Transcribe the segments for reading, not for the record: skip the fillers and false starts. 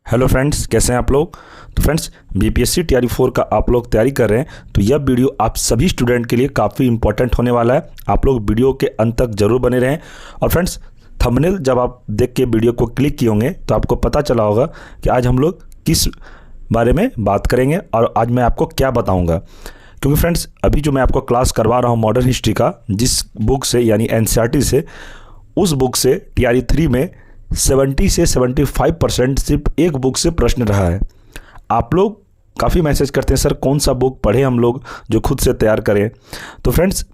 Hello friends, कैसे हैं आप लोग। तो फ्रेंड्स, बीपीएससी टीआरई 4 का आप लोग तैयारी कर रहे हैं तो यह वीडियो आप सभी स्टूडेंट के लिए काफ़ी इंपॉर्टेंट होने वाला है। आप लोग वीडियो के अंत तक जरूर बने रहें। और फ्रेंड्स, थंबनेल जब आप देख के वीडियो को क्लिक किए होंगे तो आपको पता चला होगा कि आज हम लोग किस बारे में बात करेंगे और आज मैं आपको क्या बताऊँगा। क्योंकि फ्रेंड्स, अभी जो मैं आपको क्लास करवा रहा हूँ मॉडर्न हिस्ट्री का, जिस बुक से यानी एनसीईआरटी से, उस बुक से टीआरई 3 में 70 से 75% सिर्फ एक बुक से प्रश्न रहा है। आप लोग काफ़ी मैसेज करते हैं, सर कौन सा बुक पढ़े हम लोग जो खुद से तैयार करें। तो फ्रेंड्स,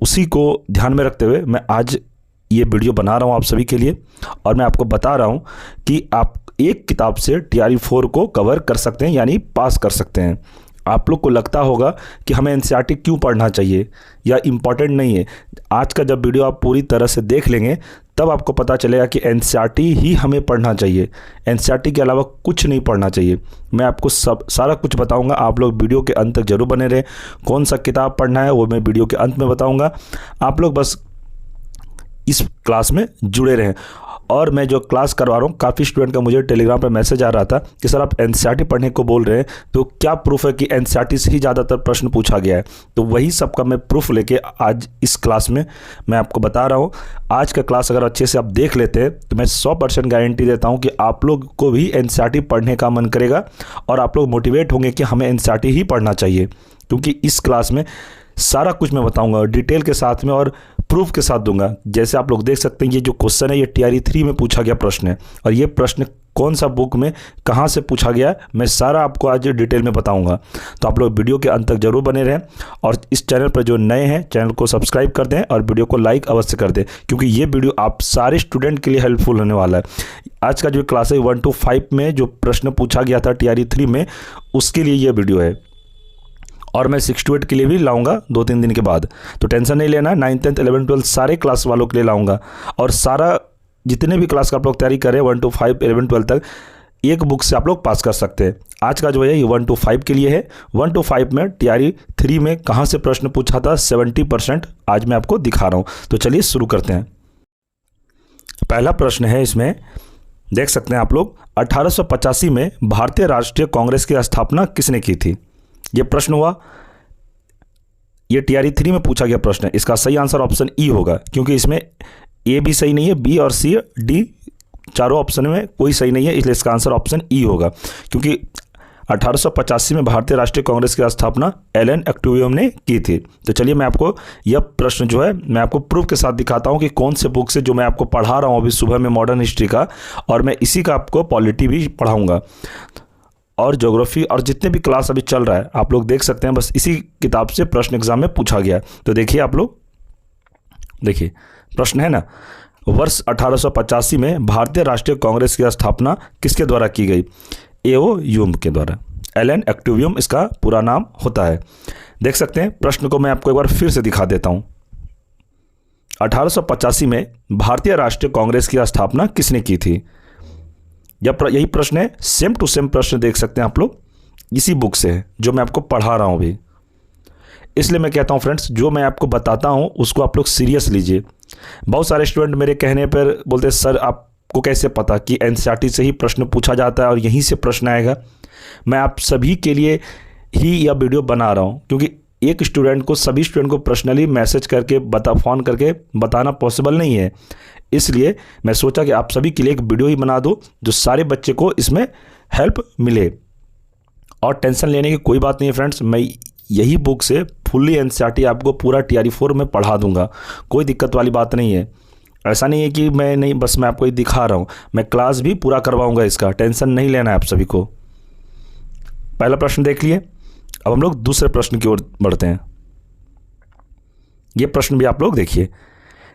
उसी को ध्यान में रखते हुए मैं आज ये वीडियो बना रहा हूँ आप सभी के लिए, और मैं आपको बता रहा हूँ कि आप एक किताब से टीआरई 4 को कवर कर सकते हैं, यानी पास कर सकते हैं। आप लोग को लगता होगा कि हमें एनसीईआरटी क्यों पढ़ना चाहिए या इम्पॉर्टेंट नहीं है। आज का जब वीडियो आप पूरी तरह से देख लेंगे तब आपको पता चलेगा कि एनसीईआरटी ही हमें पढ़ना चाहिए, एनसीईआरटी के अलावा कुछ नहीं पढ़ना चाहिए। मैं आपको सारा कुछ बताऊंगा, आप लोग वीडियो के अंत तक जरूर बने रहें। कौन सा किताब पढ़ना है वो मैं वीडियो के अंत में बताऊंगा, आप लोग बस इस क्लास में जुड़े रहें। और मैं जो क्लास करवा रहा हूँ, काफ़ी स्टूडेंट का मुझे टेलीग्राम पर मैसेज आ रहा था कि सर आप एनसीईआरटी पढ़ने को बोल रहे हैं तो क्या प्रूफ है कि एनसीईआरटी से ही ज़्यादातर प्रश्न पूछा गया है। तो वही सब का मैं प्रूफ लेके आज इस क्लास में मैं आपको बता रहा हूँ। आज का क्लास अगर अच्छे से आप देख लेते हैं तो मैं 100% गारंटी देता हूँ कि आप लोग को भी एनसीईआरटी पढ़ने का मन करेगा और आप लोग मोटिवेट होंगे कि हमें एनसीईआरटी ही पढ़ना चाहिए। क्योंकि इस क्लास में सारा कुछ मैं बताऊंगा डिटेल के साथ में और प्रूफ के साथ दूंगा। जैसे आप लोग देख सकते हैं, ये जो क्वेश्चन है ये टीआरई 3 में पूछा गया प्रश्न है, और ये प्रश्न कौन सा बुक में कहाँ से पूछा गया मैं सारा आपको आज डिटेल में बताऊंगा। तो आप लोग वीडियो के अंत तक जरूर बने रहें, और इस चैनल पर जो नए हैं चैनल को सब्सक्राइब कर दें और वीडियो को लाइक अवश्य कर दें, क्योंकि ये वीडियो आप सारे स्टूडेंट के लिए हेल्पफुल होने वाला है। आज का जो क्लास है 1 to 5 में जो प्रश्न पूछा गया था टीआरई 3 में, उसके लिए ये वीडियो है। और मैं 6 to 8 के लिए भी लाऊंगा 2-3 दिन के बाद, तो टेंशन नहीं लेना। 9th 10th 11th 12th सारे क्लास वालों के लिए लाऊंगा, और सारा जितने भी क्लास का आप लोग तैयारी करें 1 to 5 11 12 तक एक बुक से आप लोग पास कर सकते हैं। आज का जो है ये 1 to 5 के लिए है। 1 to 5 में टीआरई 3 में कहाँ से प्रश्न पूछा था 70% आज मैं आपको दिखा रहा हूँ। तो चलिए शुरू करते हैं। पहला प्रश्न है, इसमें देख सकते हैं आप लोग, 1885 में भारतीय राष्ट्रीय कांग्रेस की स्थापना किसने की थी। ये प्रश्न हुआ, ये टीआरई 3 में पूछा गया प्रश्न है। इसका सही आंसर ऑप्शन ई होगा, क्योंकि इसमें ए भी सही नहीं है, बी और सी डी चारों ऑप्शन में कोई सही नहीं है, इसलिए इसका आंसर ऑप्शन ई होगा। क्योंकि 1885 में भारतीय राष्ट्रीय कांग्रेस की स्थापना एलन एक्टिवियम ने की थी। तो चलिए मैं आपको यह प्रश्न जो है मैं आपको प्रूफ के साथ दिखाता हूं कि कौन से बुक से जो मैं आपको पढ़ा रहा हूं अभी सुबह में मॉडर्न हिस्ट्री का, और मैं इसी का आपको पॉलिटी भी पढ़ाऊँगा और ज्योग्राफी, और जितने भी क्लास अभी चल रहा है आप लोग देख सकते हैं। बस इसी किताब से प्रश्न एग्जाम में पूछा गया है। तो देखिए आप लोग, देखिए प्रश्न है ना, वर्ष 1885 में भारतीय राष्ट्रीय कांग्रेस की स्थापना किसके द्वारा की गई। एओ ह्यूम के द्वारा, एलन एक्टिवियम इसका पूरा नाम होता है। देख सकते हैं प्रश्न को मैं आपको एक बार फिर से दिखा देता हूं। 1885 में भारतीय राष्ट्रीय कांग्रेस की स्थापना किसने की थी। यही प्रश्न है, सेम टू सेम प्रश्न देख सकते हैं आप लोग, इसी बुक से है जो मैं आपको पढ़ा रहा हूं अभी। इसलिए मैं कहता हूं फ्रेंड्स, जो मैं आपको बताता हूं उसको आप लोग सीरियस लीजिए। बहुत सारे स्टूडेंट मेरे कहने पर बोलते हैं सर आपको कैसे पता कि एनसीईआरटी से ही प्रश्न पूछा जाता है और यहीं से प्रश्न आएगा। मैं आप सभी के लिए ही यह वीडियो बना रहा हूं, क्योंकि एक स्टूडेंट को, सभी स्टूडेंट को पर्सनली मैसेज करके फ़ोन करके बताना पॉसिबल नहीं है। इसलिए मैं सोचा कि आप सभी के लिए एक वीडियो ही बना दूं जो सारे बच्चे को इसमें हेल्प मिले। और टेंशन लेने की कोई बात नहीं है फ्रेंड्स, मैं यही बुक से फुल्ली एनसीईआरटी आपको पूरा टीआरई 4 में पढ़ा दूंगा, कोई दिक्कत वाली बात नहीं है। ऐसा नहीं है कि मैं नहीं, बस मैं आपको ये दिखा रहा हूँ, मैं क्लास भी पूरा करवाऊँगा, इसका टेंशन नहीं लेना है आप सभी को। पहला प्रश्न देख लिए, अब हम लोग दूसरे प्रश्न की ओर बढ़ते हैं। ये प्रश्न भी आप लोग देखिए,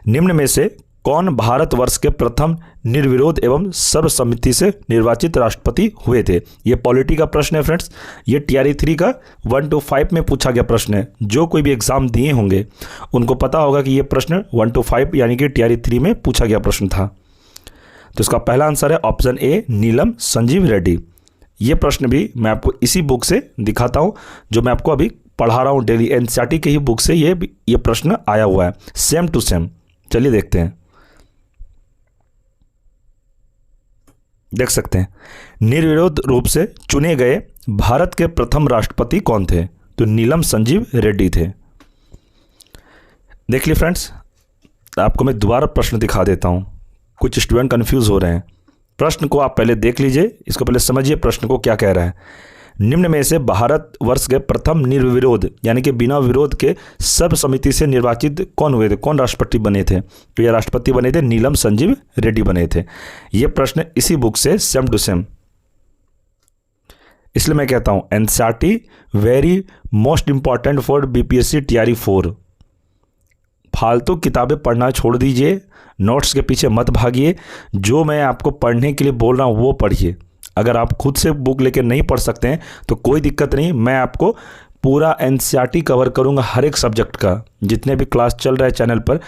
निम्न में से कौन भारतवर्ष के प्रथम निर्विरोध एवं सर्वसम्मति से निर्वाचित राष्ट्रपति हुए थे। ये पॉलिटी का प्रश्न है फ्रेंड्स, ये टीआरई 3 का 1 to 5 में पूछा गया प्रश्न है। जो कोई भी एग्जाम दिए होंगे उनको पता होगा कि ये प्रश्न 1 to 5 यानी कि टीआरई 3 में पूछा गया प्रश्न था। तो इसका पहला आंसर है ऑप्शन ए, नीलम संजीव रेड्डी। ये प्रश्न भी मैं आपको इसी बुक से दिखाता हूँ जो मैं आपको अभी पढ़ा रहा हूँ डेली, एनसीईआरटी के ही बुक से ये प्रश्न आया हुआ है, सेम टू सेम। चलिए देखते हैं। देख सकते हैं, निर्विरोध रूप से चुने गए भारत के प्रथम राष्ट्रपति कौन थे? तो नीलम संजीव रेड्डी थे। देख लिए फ्रेंड्स, आपको मैं दोबारा प्रश्न दिखा देता हूँ, कुछ स्टूडेंट कंफ्यूज हो रहे हैं। प्रश्न को आप पहले देख लीजिए, इसको पहले समझिए प्रश्न को क्या कह रहा है। निम्न में से भारतवर्ष के प्रथम निर्विरोध यानी कि बिना विरोध के सर्व समिति से निर्वाचित कौन हुए थे, कौन राष्ट्रपति बने थे? तो ये राष्ट्रपति बने थे नीलम संजीव रेड्डी बने थे। ये प्रश्न इसी बुक से सेम टू सेम, इसलिए मैं कहता हूं NCERT very most important for BPSC TRE 4। फालतू किताबें पढ़ना छोड़ दीजिए, नोट्स के पीछे मत भागिए, जो मैं आपको पढ़ने के लिए बोल रहा हूं वो पढ़िए। अगर आप खुद से बुक लेकर नहीं पढ़ सकते हैं तो कोई दिक्कत नहीं, मैं आपको पूरा एनसीईआरटी कवर करूंगा, हर एक सब्जेक्ट का। जितने भी क्लास चल रहा है चैनल पर,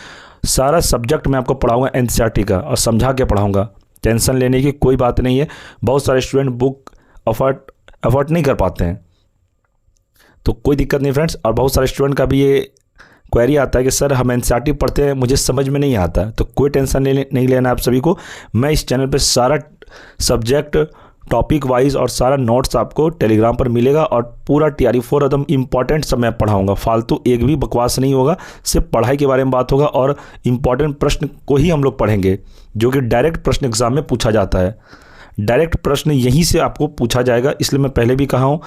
सारा सब्जेक्ट मैं आपको पढ़ाऊंगा एनसीईआरटी का, और समझा के पढ़ाऊंगा। टेंशन लेने की कोई बात नहीं है। बहुत सारे स्टूडेंट बुक अफोर्ड नहीं कर पाते हैं, तो कोई दिक्कत नहीं फ्रेंड्स। और बहुत सारे स्टूडेंट का भी ये क्वेरी आता है कि सर हम एनसीईआरटी पढ़ते हैं, मुझे समझ में नहीं आता। तो कोई टेंशन नहीं लेना आप सभी को। मैं इस चैनल पर सारा सब्जेक्ट टॉपिक वाइज और सारा नोट्स आपको टेलीग्राम पर मिलेगा, और पूरा टीआरई 4 एकदम इंपॉर्टेंट सब मैं पढ़ाऊंगा। फालतू एक भी बकवास नहीं होगा, सिर्फ पढ़ाई के बारे में बात होगा, और इंपॉर्टेंट प्रश्न को ही हम लोग पढ़ेंगे, जो कि डायरेक्ट प्रश्न एग्जाम में पूछा जाता है। डायरेक्ट प्रश्न यहीं से आपको पूछा जाएगा, इसलिए मैं पहले भी कहा हूँ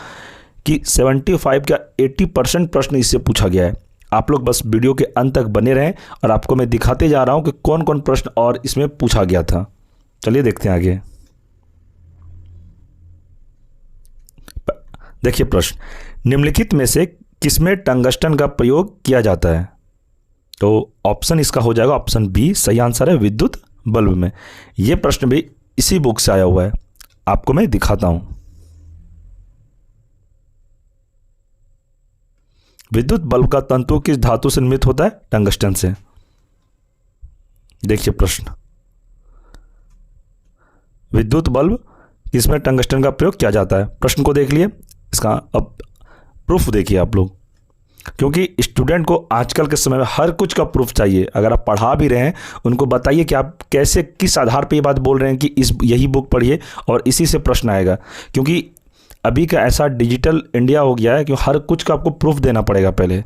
कि 75 का 80% प्रश्न इससे पूछा गया है। आप लोग बस वीडियो के अंत तक बने रहें, और आपको मैं दिखाते जा रहा हूँ कि कौन कौन प्रश्न और इसमें पूछा गया था। चलिए देखते हैं आगे। देखिए प्रश्न, निम्नलिखित में से किसमें टंगस्टन का प्रयोग किया जाता है? तो ऑप्शन इसका हो जाएगा ऑप्शन बी, सही आंसर है विद्युत बल्ब में। यह प्रश्न भी इसी बुक से आया हुआ है, आपको मैं दिखाता हूं। विद्युत बल्ब का तंतु किस धातु से निर्मित होता है? टंगस्टन से। देखिए प्रश्न, विद्युत बल्ब किसमें टंगस्टन का प्रयोग किया जाता है? प्रश्न को देख लिए, इसका अब प्रूफ देखिए आप लोग, क्योंकि स्टूडेंट को आजकल के समय में हर कुछ का प्रूफ चाहिए। अगर आप पढ़ा भी रहे हैं, उनको बताइए कि आप कैसे, किस आधार पर ये बात बोल रहे हैं कि यही बुक पढ़िए और इसी से प्रश्न आएगा। क्योंकि अभी का ऐसा डिजिटल इंडिया हो गया है कि हर कुछ का आपको प्रूफ देना पड़ेगा पहले।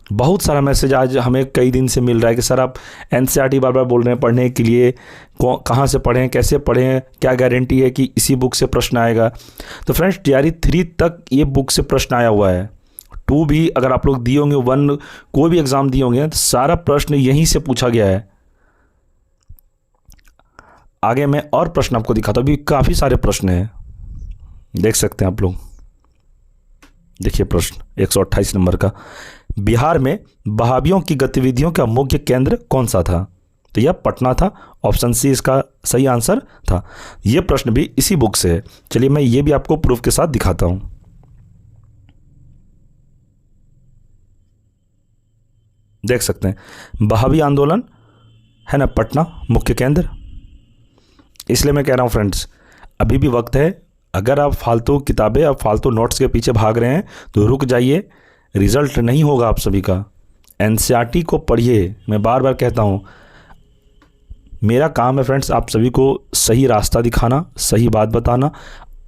बहुत सारा मैसेज आज हमें कई दिन से मिल रहा है कि सर आप एनसीईआरटी बार बार बोल रहे हैं पढ़ने के लिए, कहाँ से पढ़ें, कैसे पढ़ें, क्या गारंटी है कि इसी बुक से प्रश्न आएगा? तो फ्रेंड्स टीआरई 3 तक ये बुक से प्रश्न आया हुआ है। 2 भी अगर आप लोग दिए होंगे, 1 कोई भी एग्जाम दिए होंगे, तो सारा प्रश्न यहीं से पूछा गया है। आगे मैं और प्रश्न आपको दिखाता हूँ, अभी काफ़ी सारे प्रश्न हैं, देख सकते हैं आप लोग। देखिए प्रश्न 128 नंबर का, बिहार में वहाबियों की गतिविधियों का मुख्य केंद्र कौन सा था? तो यह पटना था, ऑप्शन सी इसका सही आंसर था। यह प्रश्न भी इसी बुक से है। चलिए मैं ये भी आपको प्रूफ के साथ दिखाता हूं। देख सकते हैं वहाबी आंदोलन है ना, पटना मुख्य केंद्र। इसलिए मैं कह रहा हूं फ्रेंड्स, अभी भी वक्त है। अगर आप फालतू किताबें, आप फालतू नोट्स के पीछे भाग रहे हैं तो रुक जाइए, रिजल्ट नहीं होगा आप सभी का। एनसीईआरटी को पढ़िए, मैं बार बार कहता हूँ। मेरा काम है फ्रेंड्स आप सभी को सही रास्ता दिखाना, सही बात बताना।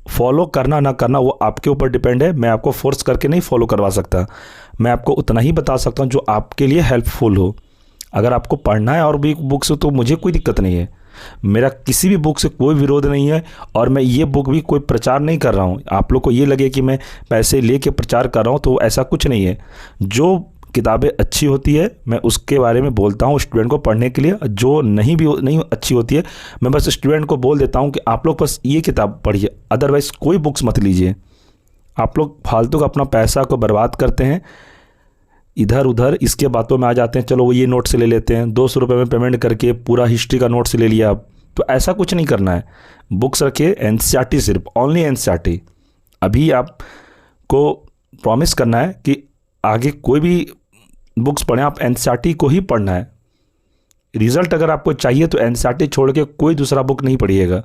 फॉलो करना ना करना वो आपके ऊपर डिपेंड है। मैं आपको फोर्स करके नहीं फॉलो करवा सकता, मैं आपको उतना ही बता सकता हूँ जो आपके लिए हेल्पफुल हो। अगर आपको पढ़ना है और भी बुक से तो मुझे कोई दिक्कत नहीं है, मेरा किसी भी बुक से कोई विरोध नहीं है। और मैं ये बुक भी कोई प्रचार नहीं कर रहा हूँ, आप लोग को ये लगे कि मैं पैसे लेके प्रचार कर रहा हूँ, तो ऐसा कुछ नहीं है। जो किताबें अच्छी होती है मैं उसके बारे में बोलता हूँ स्टूडेंट को पढ़ने के लिए, जो नहीं अच्छी होती है मैं बस स्टूडेंट को बोल देता हूँ कि आप लोग बस ये किताब पढ़िए, अदरवाइज़ कोई बुक्स मत लीजिए। आप लोग फालतू का अपना पैसा को बर्बाद करते हैं, इधर उधर इसके बातों में आ जाते हैं। चलो वो ये नोट से ले लेते हैं, 200 रुपये में पेमेंट करके पूरा हिस्ट्री का नोट से ले लिया आप। तो ऐसा कुछ नहीं करना है। बुक्स रखिए एनसीईआरटी, सिर्फ ओनली एनसीईआरटी। अभी आपको प्रॉमिस करना है कि आगे कोई भी बुक्स पढ़ें, आप एनसीईआरटी को ही पढ़ना है। रिज़ल्ट अगर आपको चाहिए तो एनसीईआरटी छोड़ के कोई दूसरा बुक नहीं पढ़िएगा,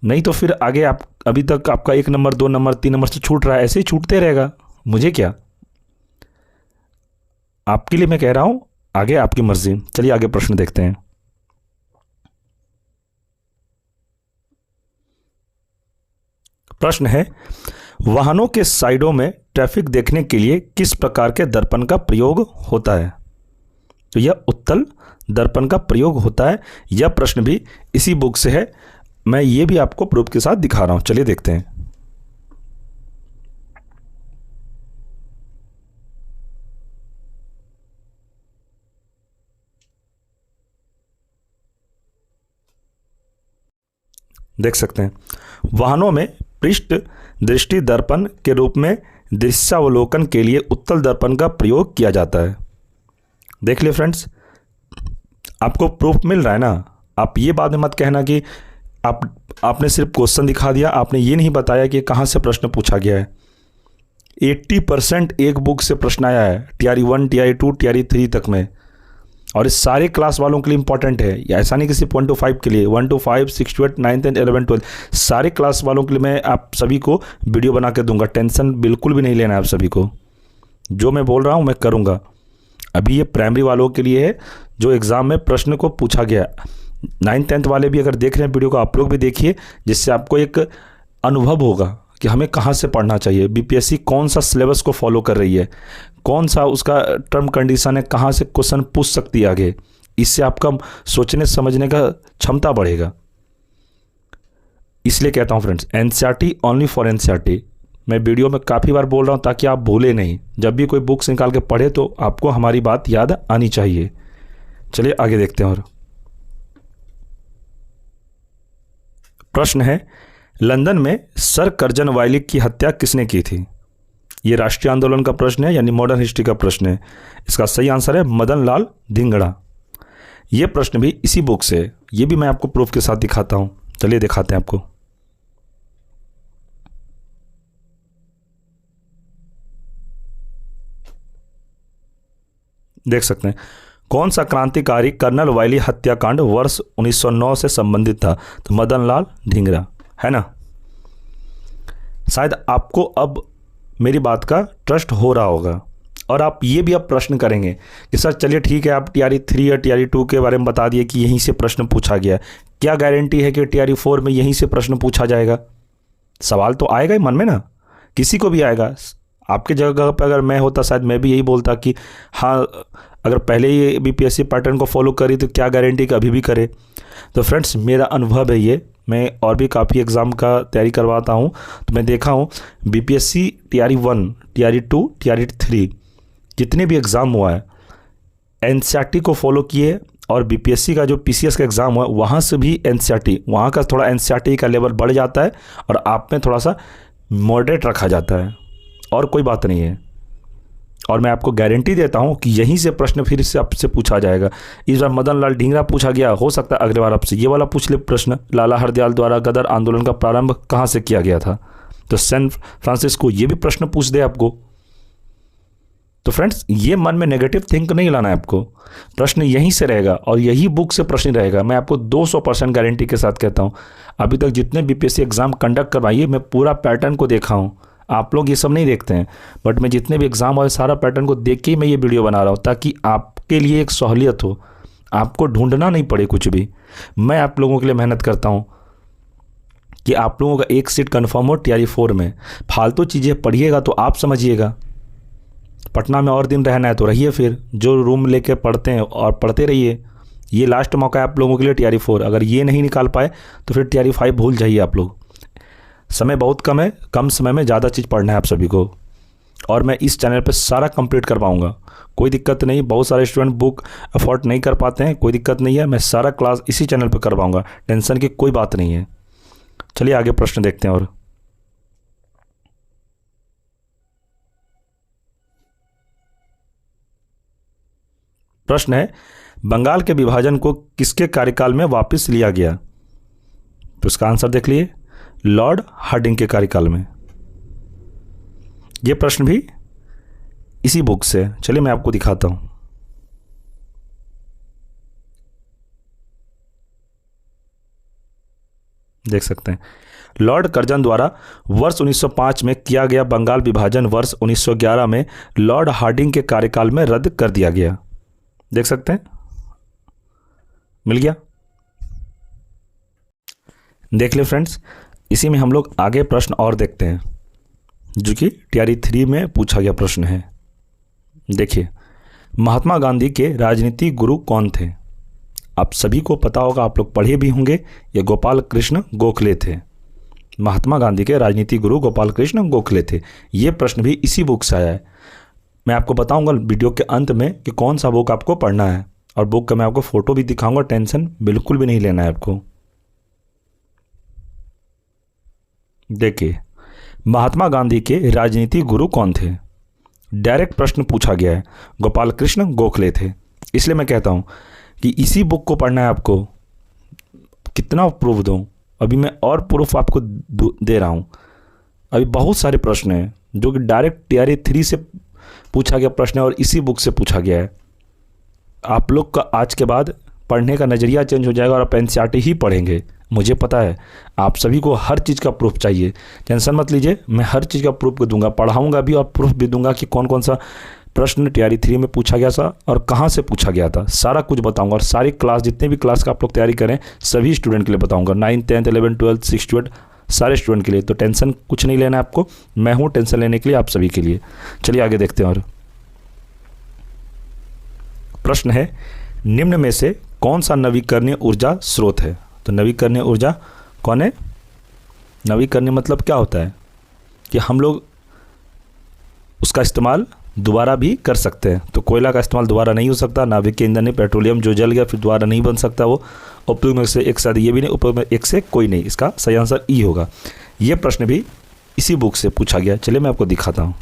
नहीं तो फिर आगे आप, अभी तक आपका 1 नंबर 2 नंबर 3 नंबर से छूट रहा है, ऐसे ही छूटते रहेगा। मुझे क्या, आपके लिए मैं कह रहा हूं, आगे आपकी मर्जी। चलिए आगे प्रश्न देखते हैं। प्रश्न है, वाहनों के साइडों में ट्रैफिक देखने के लिए किस प्रकार के दर्पण का प्रयोग होता है? तो यह उत्तल दर्पण का प्रयोग होता है। यह प्रश्न भी इसी बुक से है। मैं ये भी आपको प्रूफ के साथ दिखा रहा हूं, चलिए देखते हैं। देख सकते हैं, वाहनों में पृष्ठ दृष्टि दर्पण के रूप में दृश्यावलोकन के लिए उत्तल दर्पण का प्रयोग किया जाता है। देख लिए आपको प्रूफ मिल रहा है ना। आप ये बाद में मत कहना कि आपने सिर्फ क्वेश्चन दिखा दिया, आपने ये नहीं बताया कि कहाँ से प्रश्न पूछा गया है। 80% एक बुक से प्रश्न आया है, TRE 1, TRE 2, TRE 3 तक में, और इस सारे क्लास वालों के लिए इंपॉर्टेंट है। या ऐसा नहीं कि सिर्फ 1 to 5 के लिए, 1 to 5, 6 to 8, 9, 10, 11, 12 सारे क्लास वालों के लिए मैं आप सभी को वीडियो बना के दूंगा। टेंशन बिल्कुल भी नहीं लेना है आप सभी को। जो मैं बोल रहा हूँ मैं करूँगा। अभी ये प्राइमरी वालों के लिए है जो एग्ज़ाम में प्रश्न को पूछा गया। 9th 10th वाले भी अगर देख रहे हैं वीडियो को, आप लोग भी देखिए, जिससे आपको एक अनुभव होगा कि हमें कहाँ से पढ़ना चाहिए, बीपीएससी कौन सा सिलेबस को फॉलो कर रही है, कौन सा उसका टर्म कंडीशन है, कहाँ से क्वेश्चन पूछ सकती है आगे। इससे आपका सोचने समझने का क्षमता बढ़ेगा। इसलिए कहता हूँ friends, NCERT only for NCERT. मैं वीडियो में काफ़ी बार बोल रहा हूँ ताकि आप भूले नहीं। जब भी कोई बुक्स निकाल के पढ़े तो आपको हमारी बात याद आनी चाहिए। चलिए आगे देखते हैं। और प्रश्न है, लंदन में सर कर्जन वायलिक की हत्या किसने की थी? ये राष्ट्रीय आंदोलन का प्रश्न है, यानी मॉडर्न हिस्ट्री का प्रश्न है। इसका सही आंसर है मदन लाल धिंगड़ा। ये प्रश्न भी इसी बुक से है। ये भी मैं आपको प्रूफ के साथ दिखाता हूं। चलिए दिखाते हैं आपको। देख सकते हैं, कौन सा क्रांतिकारी कर्नल वायली हत्याकांड वर्ष 1909 से संबंधित था? तो मदन लाल धिंगरा, है ना। शायद आपको अब मेरी बात का ट्रस्ट हो रहा होगा और आप ये भी अब प्रश्न करेंगे कि सर चलिए ठीक है, आप TRE 3 या TRE 2 के बारे में बता दिए कि यहीं से प्रश्न पूछा गया, क्या गारंटी है कि TRE 4 में यहीं से प्रश्न पूछा जाएगा? सवाल तो आएगा ही मन में ना, किसी को भी आएगा। आपके जगह पर अगर मैं होता शायद मैं भी यही बोलता कि हाँ, अगर पहले ही बीपीएससी पैटर्न को फॉलो करी तो क्या गारंटी कि अभी भी करे। तो फ्रेंड्स, मेरा अनुभव है ये, मैं और भी काफ़ी एग्ज़ाम का तैयारी करवाता हूँ, तो मैं देखा हूँ बीपीएससी TRE 1, TRE 2, TRE 3 जितने भी एग्ज़ाम हुआ है एनसीईआरटी को फॉलो किए, और बीपीएससी का जो पीसीएस का एग्ज़ाम हुआ वहाँ से भी एनसीईआरटी, वहाँ का थोड़ा एनसीईआरटी का लेवल बढ़ जाता है और आप में थोड़ा सा मॉडरेट रखा जाता है, और कोई बात नहीं है। और मैं आपको गारंटी देता हूं कि यहीं से प्रश्न फिर से आपसे पूछा जाएगा। इस बार मदन लाल धिंगरा पूछा गया, हो सकता है अगले बार आपसे ये वाला पूछ ले प्रश्न, लाला हरदयाल द्वारा गदर आंदोलन का प्रारंभ कहाँ से किया गया था? तो सैन फ्रांसिस्को, ये भी प्रश्न पूछ दे आपको। तो फ्रेंड्स, ये मन में नेगेटिव थिंक नहीं लाना है आपको। प्रश्न यहीं से रहेगा और यही बुक से प्रश्न रहेगा। मैं आपको 200% गारंटी के साथ कहता हूँ। अभी तक जितने बीपीएससी एग्जाम कंडक्ट करवाइए, मैं पूरा पैटर्न को देखा हूँ। आप लोग ये सब नहीं देखते हैं, बट मैं जितने भी एग्ज़ाम और सारा पैटर्न को देख के ही मैं ये वीडियो बना रहा हूँ, ताकि आपके लिए एक सहूलियत हो, आपको ढूंढना नहीं पड़े कुछ भी। मैं आप लोगों के लिए मेहनत करता हूँ कि आप लोगों का एक सीट कन्फर्म हो TRE 4 में। फालतू चीज़ें पढ़िएगा तो आप समझिएगा। पटना में और दिन रहना है तो रहिए, फिर जो रूम लेके पढ़ते हैं और पढ़ते रहिए। ये लास्ट मौका है आप लोगों के लिए TRE 4। अगर ये नहीं निकाल पाए तो फिर TRE 5 भूल जाइए आप लोग। समय बहुत कम है, कम समय में ज़्यादा चीज़ पढ़ना है आप सभी को, और मैं इस चैनल पे सारा कंप्लीट करवाऊंगा। कोई दिक्कत नहीं, बहुत सारे स्टूडेंट बुक अफोर्ड नहीं कर पाते हैं, कोई दिक्कत नहीं है, मैं सारा क्लास इसी चैनल पे करवाऊंगा, टेंशन की कोई बात नहीं है। चलिए आगे प्रश्न देखते हैं। और प्रश्न है, बंगाल के विभाजन को किसके कार्यकाल में वापस लिया गया? तो इसका आंसर देख लिए, लॉर्ड हार्डिंग के कार्यकाल में। यह प्रश्न भी इसी बुक से। चलिए मैं आपको दिखाता हूं। देख सकते हैं, लॉर्ड कर्जन द्वारा वर्ष 1905 में किया गया बंगाल विभाजन वर्ष 1911 में लॉर्ड हार्डिंग के कार्यकाल में रद्द कर दिया गया। देख सकते हैं, मिल गया। देख ले फ्रेंड्स, इसी में हम लोग आगे प्रश्न और देखते हैं जो कि तैयारी 3 में पूछा गया प्रश्न है। देखिए, महात्मा गांधी के राजनीतिक गुरु कौन थे? आप सभी को पता होगा, आप लोग पढ़े भी होंगे, ये गोपाल कृष्ण गोखले थे। महात्मा गांधी के राजनीतिक गुरु गोपाल कृष्ण गोखले थे। ये प्रश्न भी इसी बुक से आया है। मैं आपको बताऊंगा वीडियो के अंत में कि कौन सा बुक आपको पढ़ना है, और बुक का मैं आपको फोटो भी दिखाऊंगा। टेंशन बिल्कुल भी नहीं लेना है आपको। देखिए, महात्मा गांधी के राजनीतिक गुरु कौन थे? डायरेक्ट प्रश्न पूछा गया है, गोपाल कृष्ण गोखले थे। इसलिए मैं कहता हूं कि इसी बुक को पढ़ना है आपको। कितना प्रूफ दूं? अभी मैं और प्रूफ आपको दे रहा हूं। अभी बहुत सारे प्रश्न हैं जो कि डायरेक्ट तैयारी 3 से पूछा गया प्रश्न है और इसी बुक से पूछा गया है। आप लोग का आज के बाद पढ़ने का नज़रिया चेंज हो जाएगा और आप एनसीईआरटी ही पढ़ेंगे। मुझे पता है आप सभी को हर चीज़ का प्रूफ चाहिए, टेंशन मत लीजिए, मैं हर चीज़ का प्रूफ को दूंगा, पढ़ाऊंगा भी और प्रूफ भी दूंगा कि कौन कौन सा प्रश्न तैयारी 3 में पूछा गया था और कहाँ से पूछा गया था। सारा कुछ बताऊंगा और सारी क्लास, जितने भी क्लास का आप लोग तैयारी करें, सभी स्टूडेंट के लिए बताऊंगा। 9th 10th 11th 12th 6th 12th सारे स्टूडेंट के लिए। तो टेंशन कुछ नहीं लेना है आपको, मैं हूँ टेंशन लेने के लिए आप सभी के लिए। चलिए आगे देखते हैं। और प्रश्न है, निम्न में से कौन सा नवीकरणीय ऊर्जा स्रोत है? तो नवीकरणीय ऊर्जा कौन है? नवीकरणीय मतलब क्या होता है कि हम लोग उसका इस्तेमाल दोबारा भी कर सकते हैं। तो कोयला का इस्तेमाल दोबारा नहीं हो सकता, नाभिक के ईंधन, पेट्रोलियम जो जल गया फिर दोबारा नहीं बन सकता वो। उपयोग में से एक साथ ये भी नहीं, उपयोग में एक से कोई नहीं। इसका सही आंसर ई होगा। ये प्रश्न भी इसी बुक से पूछा गया। चलिए मैं आपको दिखाता हूँ,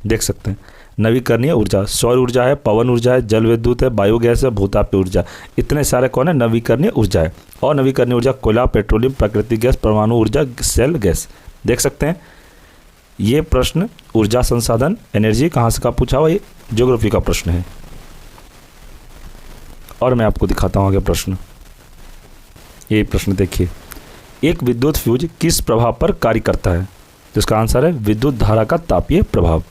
देख सकते हैं। नवीकरणीय ऊर्जा, सौर ऊर्जा है, पवन ऊर्जा है, जल विद्युत है, बायोगैस है, भूतापीय ऊर्जा, इतने सारे कौन है? नवीकरणीय ऊर्जा है। और नवीकरणीय ऊर्जा कोयला, पेट्रोलियम, प्राकृतिक गैस, परमाणु ऊर्जा, सेल गैस। देख सकते हैं ये प्रश्न ऊर्जा संसाधन एनर्जी कहाँ से का पूछा हुआ, ये ज्योग्राफी का प्रश्न है। और मैं आपको दिखाता हूँ आगे प्रश्न। ये प्रश्न देखिए, एक विद्युत फ्यूज किस प्रभाव पर कार्य करता है? जिसका आंसर है विद्युत धारा का तापीय प्रभाव।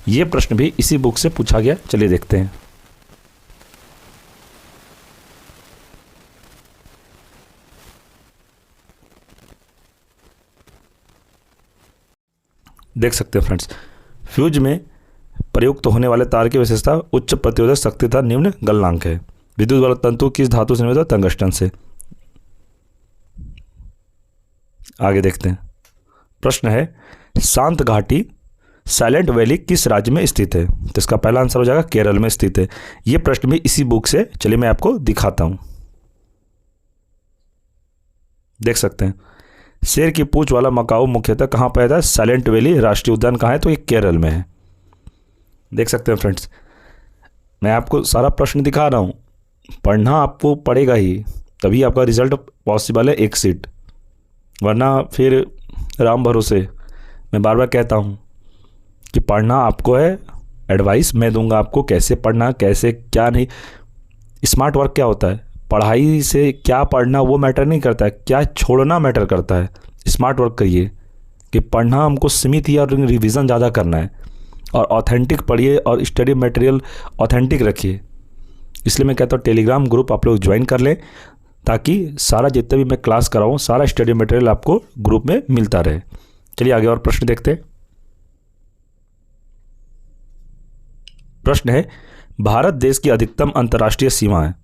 ये प्रश्न भी इसी बुक से पूछा गया। चलिए देखते हैं। देख सकते हैं फ्रेंड्स, फ्यूज में प्रयुक्त होने वाले तार की विशेषता उच्च प्रतिरोधक शक्ति तथा निम्न गलनांक है। विद्युत वाला तंतु किस धातु से निर्मित है? टंगस्टन से। आगे देखते हैं। प्रश्न है, शांत घाटी साइलेंट वैली किस राज्य में स्थित है? तो इसका पहला आंसर हो जाएगा केरल में स्थित है। यह प्रश्न भी इसी बुक से, चलिए मैं आपको दिखाता हूं। देख सकते हैं, शेर की पूंछ वाला मकाऊ मुख्यतः कहाँ पाया जाता है? साइलेंट वैली राष्ट्रीय उद्यान कहाँ है? तो ये केरल में है। देख सकते हैं फ्रेंड्स, मैं आपको सारा प्रश्न दिखा रहा हूँ। पढ़ना आपको पड़ेगा ही, तभी आपका रिजल्ट पॉसिबल है 1 सीट, वरना फिर राम भरोसे। मैं बार बार कहता हूँ कि पढ़ना आपको है, एडवाइस मैं दूंगा आपको कैसे पढ़ना, कैसे क्या नहीं। स्मार्ट वर्क क्या होता है? पढ़ाई से क्या पढ़ना वो मैटर नहीं करता है, क्या छोड़ना मैटर करता है। स्मार्ट वर्क करिए कि पढ़ना हमको सीमित ही और रिवीजन ज़्यादा करना है, और ऑथेंटिक पढ़िए और स्टडी मटेरियल ऑथेंटिक रखिए। इसलिए मैं कहता हूँ टेलीग्राम ग्रुप आप लोग ज्वाइन कर लें, ताकि सारा जितने भी मैं क्लास कराऊँ सारा स्टडी मटेरियल आपको ग्रुप में मिलता रहे। चलिए आगे और प्रश्न देखते हैं। प्रश्न है, भारत देश की अधिकतम अंतर्राष्ट्रीय सीमा है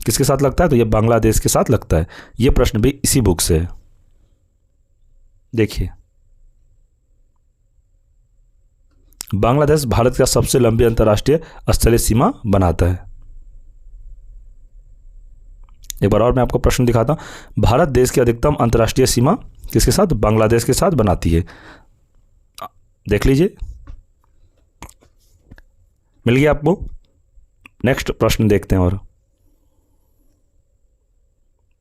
किसके साथ लगता है? तो ये बांग्लादेश के साथ लगता है। ये प्रश्न भी इसी बुक से है। देखिए, बांग्लादेश भारत का सबसे लंबी अंतर्राष्ट्रीय स्थलीय सीमा बनाता है। एक बार और मैं आपको प्रश्न दिखाता हूं। भारत देश की अधिकतम अंतर्राष्ट्रीय सीमा किसके साथ? बांग्लादेश के साथ बनाती है। देख लीजिए, मिल गया आपको। नेक्स्ट प्रश्न देखते हैं। और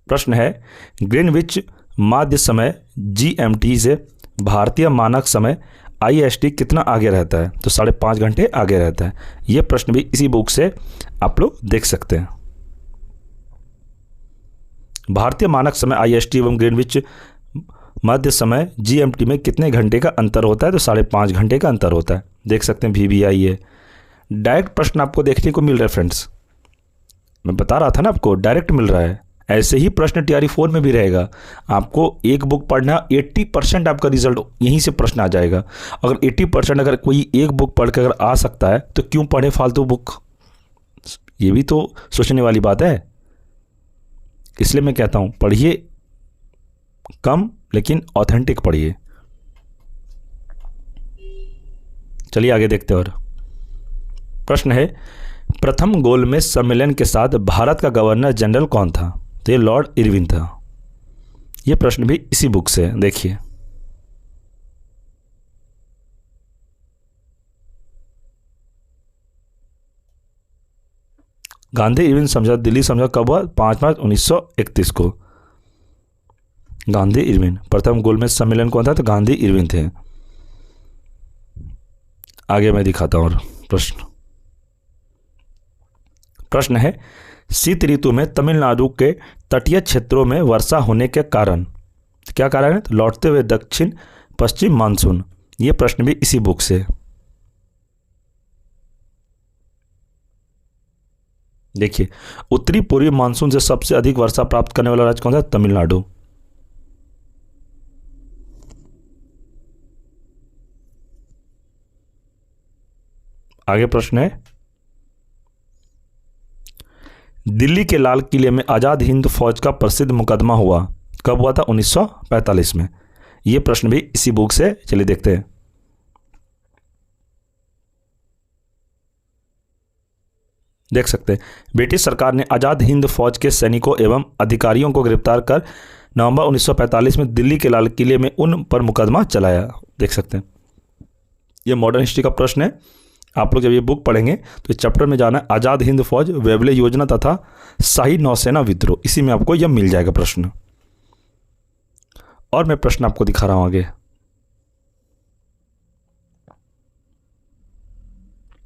प्रश्न है, ग्रीनविच माध्य समय GMT से भारतीय मानक समय IST कितना आगे रहता है? तो 5.5 घंटे आगे रहता है। यह प्रश्न भी इसी बुक से आप लोग देख सकते हैं। भारतीय मानक समय IST एवं ग्रीनविच मध्य समय GMT में कितने घंटे का अंतर होता है? तो 5.5 घंटे का अंतर होता है। देख सकते हैं VBI है। डायरेक्ट प्रश्न आपको देखने को मिल रहा है फ्रेंड्स, मैं बता रहा था ना आपको, डायरेक्ट मिल रहा है। ऐसे ही प्रश्न टीआरई 4 में भी रहेगा। आपको एक बुक पढ़ना, 80% आपका रिजल्ट यहीं से प्रश्न आ जाएगा। अगर 80% अगर कोई एक बुक पढ़ के अगर आ सकता है तो क्यों पढ़े फालतू बुक? ये भी तो सोचने वाली बात है। इसलिए मैं कहता हूँ पढ़िए कम लेकिन ऑथेंटिक पढ़िए। चलिए आगे देखते हैं। और प्रश्न है, प्रथम गोलमेज सम्मेलन के साथ भारत का गवर्नर जनरल कौन था? तो ये लॉर्ड इरविन था। ये प्रश्न भी इसी बुक से है, देखिए। गांधी इरविन समझौता, दिल्ली समझौता कब हुआ? 5 मार्च 1931 को। गांधी इरविन। प्रथम गोलमेज सम्मेलन कौन था? तो गांधी इरविन थे। आगे मैं दिखाता हूं। और प्रश्न है, शीत ऋतु में तमिलनाडु के तटीय क्षेत्रों में वर्षा होने के कारण, क्या कारण है? तो लौटते हुए दक्षिण पश्चिम मानसून। ये प्रश्न भी इसी बुक से। देखिए, उत्तरी पूर्वी मानसून से सबसे अधिक वर्षा प्राप्त करने वाला राज्य कौन सा? तमिलनाडु। आगे प्रश्न है, दिल्ली के लाल किले में आजाद हिंद फौज का प्रसिद्ध मुकदमा हुआ, कब हुआ था? 1945 में। यह प्रश्न भी इसी बुक से। चलिए देखते हैं। देख सकते हैं, ब्रिटिश सरकार ने आजाद हिंद फौज के सैनिकों एवं अधिकारियों को गिरफ्तार कर नवंबर 1945 में दिल्ली के लाल किले में उन पर मुकदमा चलाया। देख सकते हैं, यह मॉडर्न हिस्ट्री का प्रश्न है। आप लोग जब ये बुक पढ़ेंगे तो इस चैप्टर में जाना है आज़ाद हिंद फौज, वेवले योजना तथा शाही नौसेना विद्रोह। इसी में आपको यह मिल जाएगा प्रश्न। और मैं प्रश्न आपको दिखा रहा हूं आगे।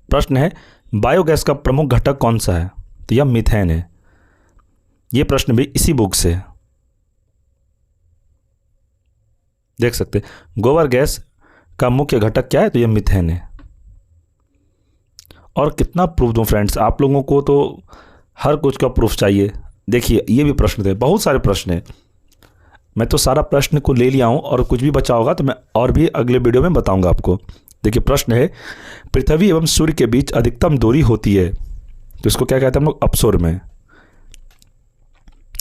प्रश्न है, बायोगैस का प्रमुख घटक कौन सा है? तो यह मीथेन है। यह प्रश्न भी इसी बुक से। देख सकते हैं, गोबर गैस का मुख्य घटक क्या है? तो यह मीथेन है। और कितना प्रूफ दूं फ्रेंड्स? आप लोगों को तो हर कुछ का प्रूफ चाहिए। देखिए, ये भी प्रश्न थे, बहुत सारे प्रश्न हैं। मैं तो सारा प्रश्न को ले लिया हूं, और कुछ भी बचा होगा तो मैं और भी अगले वीडियो में बताऊंगा आपको। देखिए, प्रश्न है, पृथ्वी एवं सूर्य के बीच अधिकतम दूरी होती है, तो इसको क्या कहते हैं हम लोग? अपसोर में।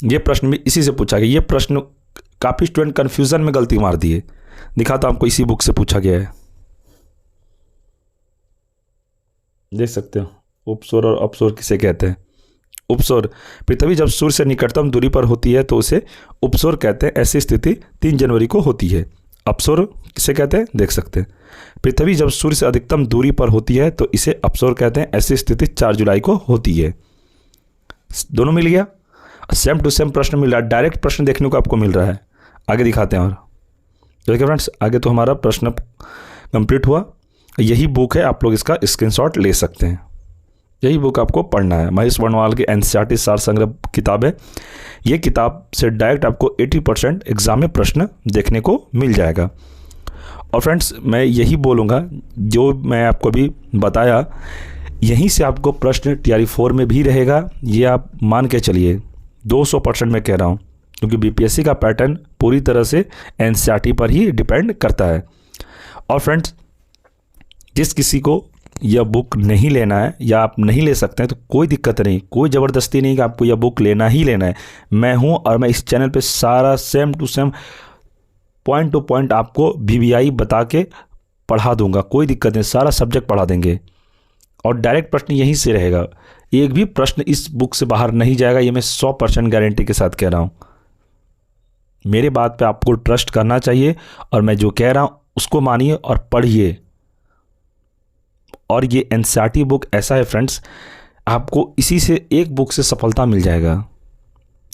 ये प्रश्न भी इसी से पूछा गया। ये प्रश्न काफ़ी स्टूडेंट कन्फ्यूजन में गलती मार दिए। दिखाता हूं आपको, इसी बुक से पूछा गया है। देख सकते हो, उपसौर और अपसौर किसे कहते हैं? उपसौर, पृथ्वी जब सूर्य से निकटतम दूरी पर होती है तो उसे उपसौर कहते हैं। ऐसी स्थिति 3 जनवरी को होती है। अपसौर किसे कहते हैं? देख सकते हैं, पृथ्वी जब सूर्य से अधिकतम दूरी पर होती है तो इसे अपसौर कहते हैं। ऐसी स्थिति 4 जुलाई को होती है। दोनों मिल गया, सेम टू सेम प्रश्न मिल रहा है। डायरेक्ट प्रश्न देखने को आपको मिल रहा है। आगे दिखाते हैं। और देखिए फ्रेंड्स, आगे तो हमारा प्रश्न कंप्लीट हुआ। यही बुक है, आप लोग इसका स्क्रीनशॉट ले सकते हैं। यही बुक आपको पढ़ना है। महेश वर्णवाल की एनसीईआरटी सार संग्रह किताब है। ये किताब से डायरेक्ट आपको 80% एग्जाम में प्रश्न देखने को मिल जाएगा। और फ्रेंड्स, मैं यही बोलूँगा, जो मैं आपको अभी बताया, यहीं से आपको प्रश्न टीआरई 4 में भी रहेगा। ये आप मान के चलिए, 200% मैं कह रहा हूँ, क्योंकि बीपीएससी का पैटर्न पूरी तरह से एनसीईआरटी पर ही डिपेंड करता है। और फ्रेंड्स, जिस किसी को यह बुक नहीं लेना है या आप नहीं ले सकते हैं तो कोई दिक्कत नहीं, कोई ज़बरदस्ती नहीं कि आपको यह बुक लेना ही लेना है। मैं हूं, और मैं इस चैनल पे सारा same to same point to point आपको वीवीआई बता के पढ़ा दूंगा। कोई दिक्कत नहीं, सारा सब्जेक्ट पढ़ा देंगे। और डायरेक्ट प्रश्न यहीं से रहेगा। एक भी प्रश्न इस बुक से बाहर नहीं जाएगा, ये मैं 100% गारंटी के साथ कह रहा हूँ। मेरे बात पे आपको ट्रस्ट करना चाहिए, और मैं जो कह रहा हूँ उसको मानिए और पढ़िए। और ये एनसीईआरटी बुक ऐसा है फ्रेंड्स, आपको इसी से एक बुक से सफलता मिल जाएगा।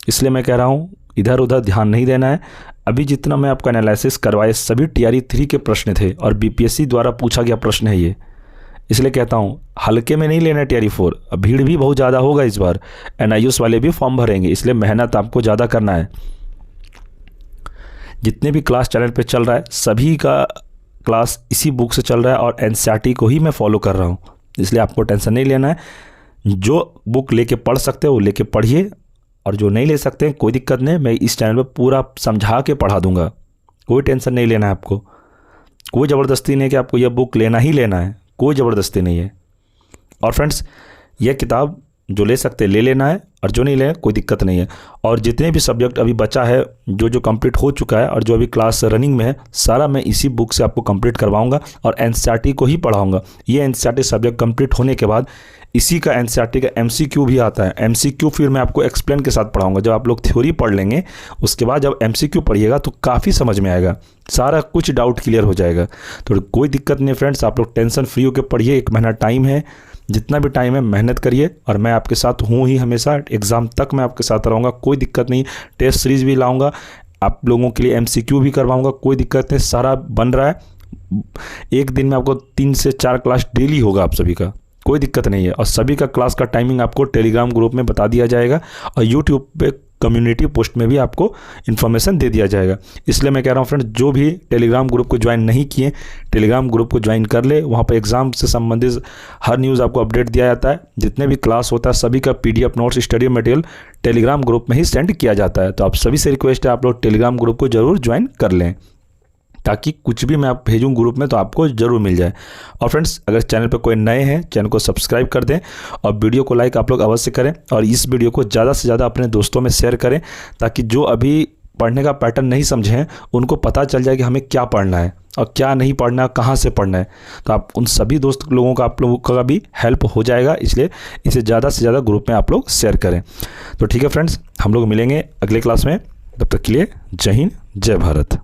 इसलिए मैं कह रहा हूँ, इधर उधर ध्यान नहीं देना है। अभी जितना मैं आपका एनालिसिस करवाए सभी टीआरई 3 के प्रश्न थे, और बीपीएससी द्वारा पूछा गया प्रश्न है ये। इसलिए कहता हूँ, हल्के में नहीं लेना टीआरई 4। अब भीड़ भी बहुत ज़्यादा होगा इस बार, एनआईओएस वाले भी फॉर्म भरेंगे, इसलिए मेहनत आपको ज़्यादा करना है। जितने भी क्लास चैनल पे चल रहा है, सभी का क्लास इसी बुक से चल रहा है, और एनसीईआरटी को ही मैं फॉलो कर रहा हूँ। इसलिए आपको टेंशन नहीं लेना है। जो बुक लेके पढ़ सकते हो वो लेके पढ़िए, और जो नहीं ले सकते हैं कोई दिक्कत नहीं, मैं इस चैनल पर पूरा समझा के पढ़ा दूंगा, कोई टेंशन नहीं लेना है आपको। कोई ज़बरदस्ती नहीं कि आपको यह बुक लेना ही लेना है, कोई ज़बरदस्ती नहीं है। और फ्रेंड्स यह किताब जो ले सकते ले लेना है और जो नहीं ले कोई दिक्कत नहीं है। और जितने भी सब्जेक्ट अभी बचा है, जो कंप्लीट हो चुका है और जो अभी क्लास रनिंग में है, सारा मैं इसी बुक से आपको कंप्लीट करवाऊंगा और एनसीईआरटी को ही पढ़ाऊंगा। ये एनसीईआरटी सब्जेक्ट कंप्लीट होने के बाद इसी का एनसीईआरटी का एमसीक्यू भी आता है। एमसीक्यू फिर मैं आपको एक्सप्लेन के साथ पढ़ाऊंगा। जब आप लोग थ्योरी पढ़ लेंगे उसके बाद जब एमसीक्यू पढ़िएगा तो काफ़ी समझ में आएगा, सारा कुछ डाउट क्लियर हो जाएगा। तो कोई दिक्कत नहीं फ्रेंड्स, आप लोग टेंशन फ्री होकर पढ़िए। 1 महीना टाइम है, जितना भी टाइम है मेहनत करिए और मैं आपके साथ हूँ ही हमेशा। एग्ज़ाम तक मैं आपके साथ रहूँगा, कोई दिक्कत नहीं। टेस्ट सीरीज़ भी लाऊंगा आप लोगों के लिए, एमसीक्यू भी करवाऊंगा, कोई दिक्कत नहीं। सारा बन रहा है। एक दिन में आपको 3 से 4 क्लास डेली होगा आप सभी का, कोई दिक्कत नहीं है। और सभी का क्लास का टाइमिंग आपको टेलीग्राम ग्रुप में बता दिया जाएगा और यूट्यूब पे कम्युनिटी पोस्ट में भी आपको इन्फॉर्मेशन दे दिया जाएगा। इसलिए मैं कह रहा हूँ फ्रेंड्स, जो भी टेलीग्राम ग्रुप को ज्वाइन नहीं किए, टेलीग्राम ग्रुप को ज्वाइन कर ले। वहाँ पर एग्जाम से संबंधित हर न्यूज़ आपको अपडेट दिया जाता है। जितने भी क्लास होता है सभी का PDF notes, study material Telegram group में ही सेंड किया जाता है। तो आप सभी से रिक्वेस्ट है आप लोग टेलीग्राम ग्रुप को ज़रूर ज्वाइन कर लें, ताकि कुछ भी मैं आप भेजूँ ग्रुप में तो आपको ज़रूर मिल जाए। और फ्रेंड्स अगर चैनल पर कोई नए हैं, चैनल को सब्सक्राइब कर दें और वीडियो को लाइक आप लोग अवश्य करें। और इस वीडियो को ज़्यादा से ज़्यादा अपने दोस्तों में शेयर करें, ताकि जो अभी पढ़ने का पैटर्न नहीं समझे हैं उनको पता चल जाए कि हमें क्या पढ़ना है और क्या नहीं पढ़ना है, कहाँ से पढ़ना है। तो आप उन सभी दोस्त लोगों का आप लोगों का भी हेल्प हो जाएगा, इसलिए इसे ज़्यादा से ज़्यादा ग्रुप में आप लोग शेयर करें। तो ठीक है फ्रेंड्स, हम लोग मिलेंगे अगले क्लास में। तब तक के लिए जय हिंद, जय भारत।